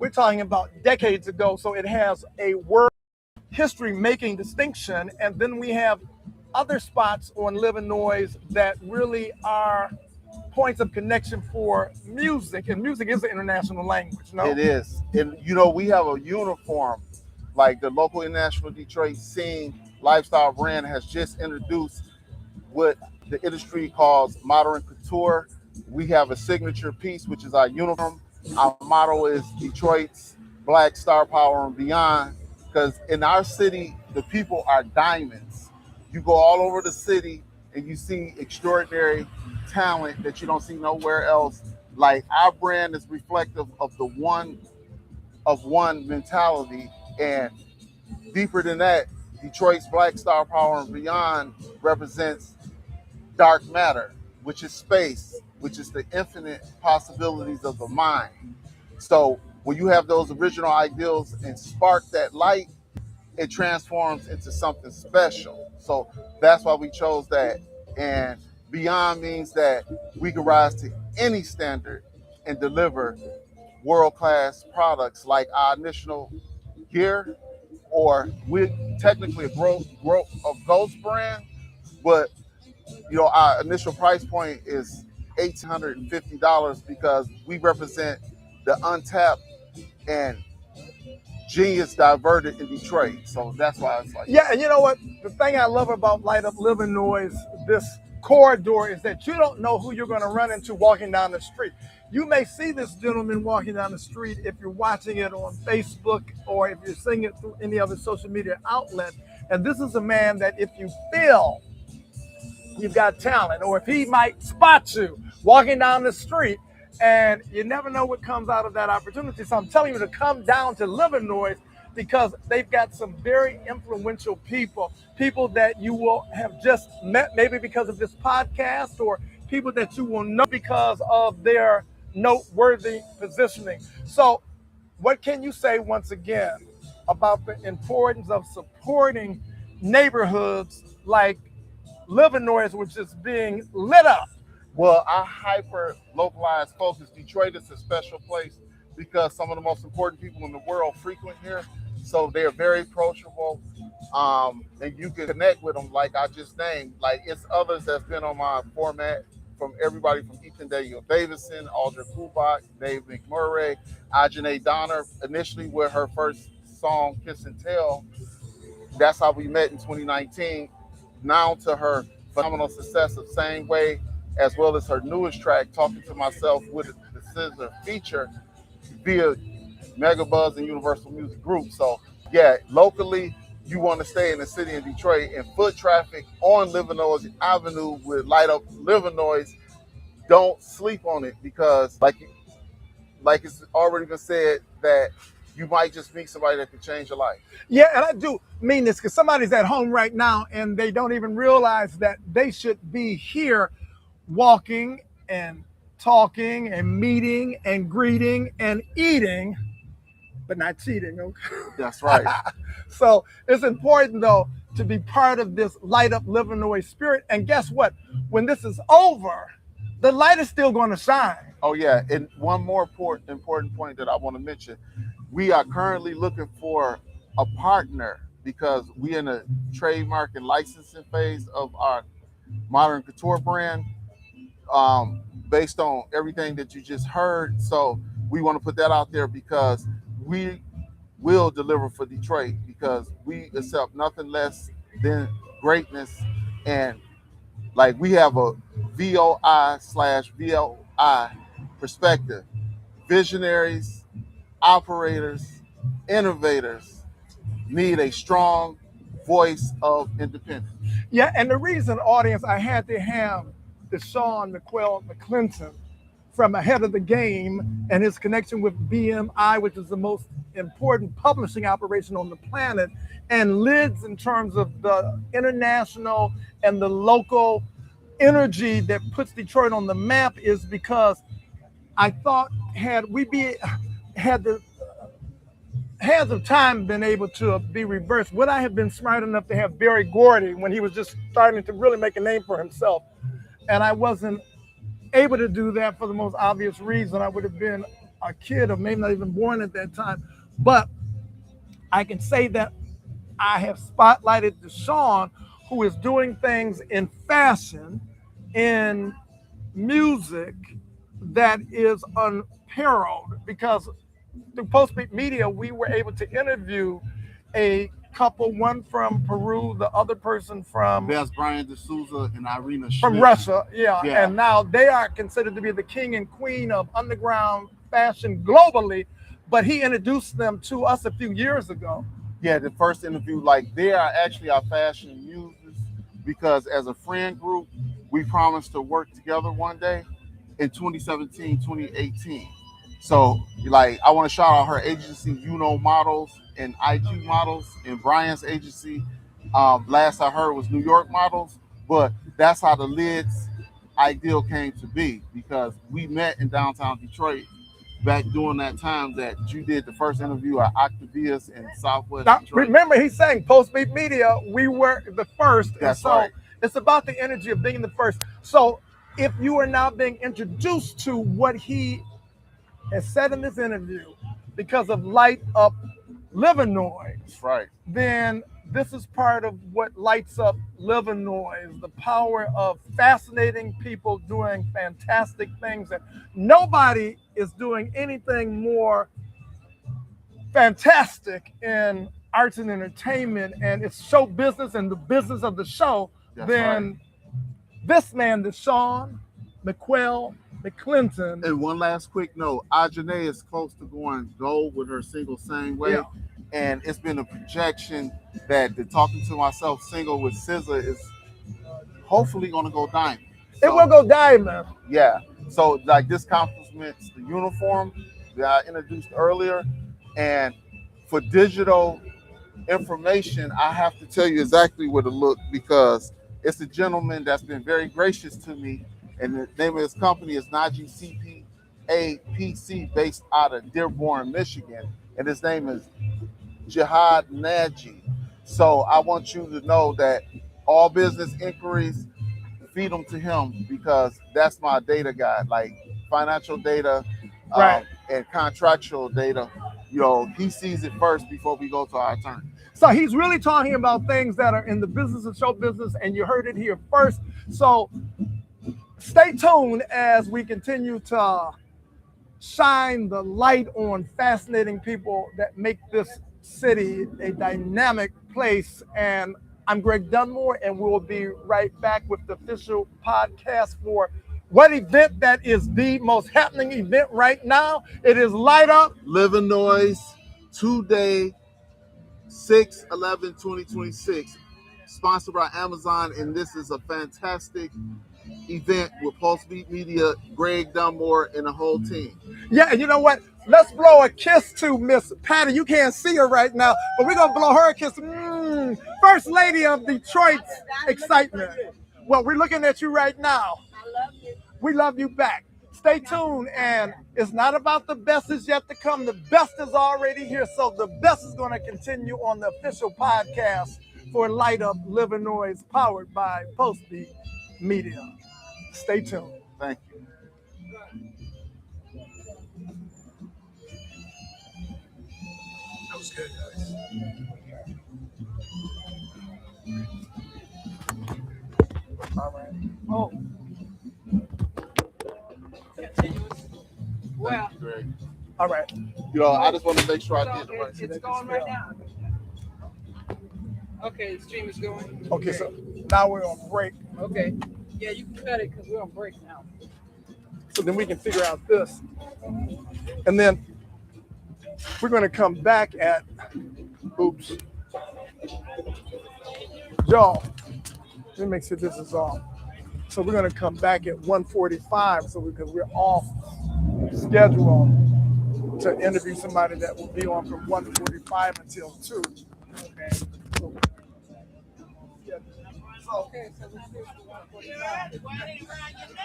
we're talking about decades ago. So it has a world history making distinction. And then we have other spots on Livernois that really are points of connection for music. And music is an international language, no? It is. And we have a uniform, like the local International Detroit Scene lifestyle brand has just introduced what the industry calls modern couture. We have a signature piece, which is our uniform. Our motto is Detroit's Black Star Power and Beyond, because in our city, the people are diamonds. You go all over the city and you see extraordinary talent that you don't see nowhere else. Like, our brand is reflective of the one mentality, and deeper than that, Detroit's Black Star Power and Beyond represents dark matter, which is space, which is the infinite possibilities of the mind. So when you have those original ideals and spark that light, it transforms into something special. So that's why we chose that. And beyond means that we can rise to any standard and deliver world-class products, like our initial gear, or we're technically a ghost brand, but our initial price point is $1,850 because we represent the untapped and genius diverted in Detroit. So that's why it's like Yeah, and you know what? The thing I love about Light Up Livernois, this corridor, is that you don't know who you're going to run into walking down the street. You may see this gentleman walking down the street if you're watching it on Facebook or if you're seeing it through any other social media outlet. And this is a man that if you feel you've got talent, or if he might spot you walking down the street, and you never know what comes out of that opportunity. So I'm telling you to come down to Livernois, because they've got some very influential people that you will have just met maybe because of this podcast, or people that you will know because of their noteworthy positioning. So what can you say once again about the importance of supporting neighborhoods like Livernois, which is being lit up? Well, our hyper localized focus, Detroit is a special place because some of the most important people in the world frequent here. So they're very approachable, and you can connect with them like I just named. Like, it's others that's been on my format, from everybody from Ethan Daniel Davison, Aldrich Kubak, Dave McMurray, Ajane Donner, initially with her first song, Kiss and Tell. That's how we met in 2019. Now to her phenomenal success of Same Way, as well as her newest track, Talking to Myself, with the Scissor feature via Megabuzz and Universal Music Group. So yeah, locally, you want to stay in the city of Detroit, and foot traffic on Livernois Avenue with Light Up Livernois, don't sleep on it, because like it's already been said, that you might just meet somebody that can change your life. Yeah, and I do mean this, because somebody's at home right now and they don't even realize that they should be here walking and talking and meeting and greeting and eating, but not cheating. Okay? That's right. So it's important, though, to be part of this Light Up Livernois spirit. And guess what? When this is over, the light is still going to shine. Oh, yeah. And one more important point that I want to mention. We are currently looking for a partner, because we're in a trademark and licensing phase of our modern couture brand, based on everything that you just heard. So we want to put that out there, because we will deliver for Detroit, because we accept nothing less than greatness. And like, we have a VOI/VLI perspective. Visionaries, operators, innovators need a strong voice of independence. Yeah, and the reason, audience, I had to have Deshaun McClinton from Ahead of the Game and his connection with BMI, which is the most important publishing operation on the planet, and Lids in terms of the international and the local energy that puts Detroit on the map, is because I thought, had the hands of time been able to be reversed, would I have been smart enough to have Berry Gordy when he was just starting to really make a name for himself? And I wasn't able to do that for the most obvious reason. I would have been a kid or maybe not even born at that time. But I can say that I have spotlighted Deshaun, who is doing things in fashion, in music that is unparalleled because through Postbeat Media, we were able to interview a couple, one from Peru, the other person from That's Brian D'Souza and Irina Schmidt. from Russia, yeah. And now they are considered to be the king and queen of underground fashion globally, but he introduced them to us a few years ago. Yeah, the first interview, like they are actually our fashion muses because as a friend group, we promised to work together one day in 2017, 2018. So, like, I want to shout out her agency, Models and IG Models, and Brian's agency. Last I heard was New York Models, but that's how the Lids ideal came to be because we met in downtown Detroit back during that time that you did the first interview at Octavius in Southwest Now, Detroit. remember, he's saying Postbeat Media, we were the first. That's and so right. It's about the energy of being the first. So if you are now being introduced to what he has said in this interview because of Light Up Livernois, That's right. then this is part of what lights up Livernois, the power of fascinating people doing fantastic things. And nobody is doing anything more fantastic in arts and entertainment, and it's show business and the business of the show than this man, Deshaun McClinton. And one last quick note, Ajane is close to going gold with her single Same Way. Yeah. And it's been a projection that the Talking to Myself single with SZA is hopefully going to go diamond. So, it will go diamond. Yeah. So like this complements the uniform that I introduced earlier. And for digital information, I have to tell you exactly where to look because it's a gentleman that's been very gracious to me. And the name of his company is Najee CPAPC based out of Dearborn, Michigan. And his name is Jihad Najee. So I want you to know that all business inquiries, feed them to him because that's my data guy, like financial data and contractual data. You know, he sees it first before we go to our attorney. So he's really talking about things that are in the business of show business, and you heard it here first. So stay tuned as we continue to shine the light on fascinating people that make this city a dynamic place. And I'm Greg Dunmore, and we'll be right back with the official podcast for what event that is the most happening event right now. It is Light Up Livernois 2-day 6/11/2026, sponsored by Amazon, and this is a fantastic event with Postbeat Media, Greg Dunmore, and the whole team. Yeah, and you know what? Let's blow a kiss to Miss Patty. You can't see her right now, but we're gonna blow her a kiss. First Lady of Detroit's excitement. Well, we're looking at you right now. I love you. We love you back. Stay tuned, and it's not about the best is yet to come. The best is already here, so the best is going to continue on the official podcast for Light Up Livernois, powered by Postbeat Media. Stay tuned. Thank you. That was good, guys. All right. Oh. Well, Greg. All right. You know, I just want to make sure I did the right thing. it's going right now. Okay, the stream is going. Okay, so now we're on break. Okay. Yeah, you can cut it because we're on break now. So then we can figure out this. And then we're going to come back at, oops. Y'all, let me make sure this is off. So we're going to come back at 1:45 because we're off schedule to interview somebody that will be on from 1:45 until 2. Okay. Okay, so let's do 1:45.